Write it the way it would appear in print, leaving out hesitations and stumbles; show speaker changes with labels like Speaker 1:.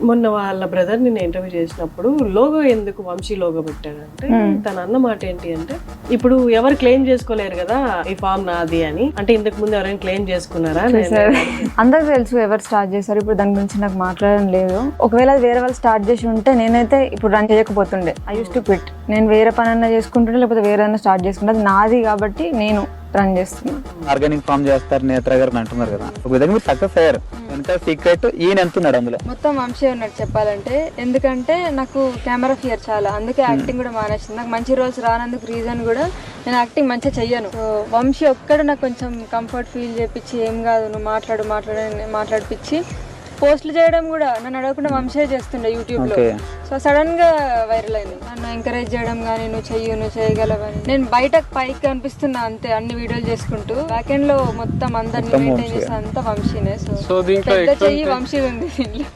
Speaker 1: మొన్న వాళ్ళ బ్రదర్ నేను ఇంటర్వ్యూ చేసినప్పుడు లోగో ఎందుకు వంశీ లోగో పెట్టాడంటే తన అన్న మాట ఏంటి అంటే ఇప్పుడు ఎవరు క్లెయిమ్ చేసుకోలేరు కదా ఈ ఫామ్ నాది అని. అంటే ఇంతకు ముందు ఎవరైనా క్లెయిమ్ చేసుకున్నారా?
Speaker 2: అందరికి తెలుసు ఎవరు స్టార్ట్ చేశారు. ఇప్పుడు దాని గురించి నాకు మాట్లాడడం లేదు. ఒకవేళ అది వేరే వాళ్ళు స్టార్ట్ చేసి ఉంటే నేనైతే ఇప్పుడు రన్ చేయకపోతుండే. I used to quit. నేను వేరే పని అన్నా చేసుకుంటుండే, లేకపోతే వేరే అన్నా స్టార్ట్ చేసుకుంటే అది నాది కాబట్టి నేను రన్ చేస్తున్నా.
Speaker 3: ఆర్గానిక్ ఫామ్ చేస్తారు నేత్ర గారు అంటున్నారు కదా, ఒక విధంగా మీరు సక్సెస్ అయ్యారు. ఎంత సీక్రెట్ ఈయన ఎంత ఉన్నాడు అందులో?
Speaker 2: మొత్తం వంశీ ఉన్నట్టు చెప్పాలంటే, ఎందుకంటే నాకు కెమెరా ఫియర్ చాలా, అందుకే యాక్టింగ్ కూడా మానేసింది. నాకు మంచి రోల్స్ రానందుకు రీజన్ కూడా నేను యాక్టింగ్ మంచిగా చెయ్యను. సో వంశీ ఒక్కడు నాకు కొంచెం కంఫర్ట్ ఫీల్ చేపించి ఏం కాదు నువ్వు మాట్లాడిపించి పోస్టులు చేయడం కూడా నన్ను అడగకుండా వంశీ చేస్తుండే యూట్యూబ్ లో. సో సడన్ గా వైరల్ అయింది. నన్ను ఎంకరేజ్ చేయడం కానీ నువ్వు చేయగలవని. నేను బయటకు పైకి కనిపిస్తున్నా అంతే, అన్ని వీడియోలు చేసుకుంటూ. బ్యాక్ ఎండ్ లో మొత్తం అందరినీ మెయింటైన్ చేసిన అంతా వంశీనే. సో పెద్ద చెయ్యి వంశీ ఉంది దీంట్లో.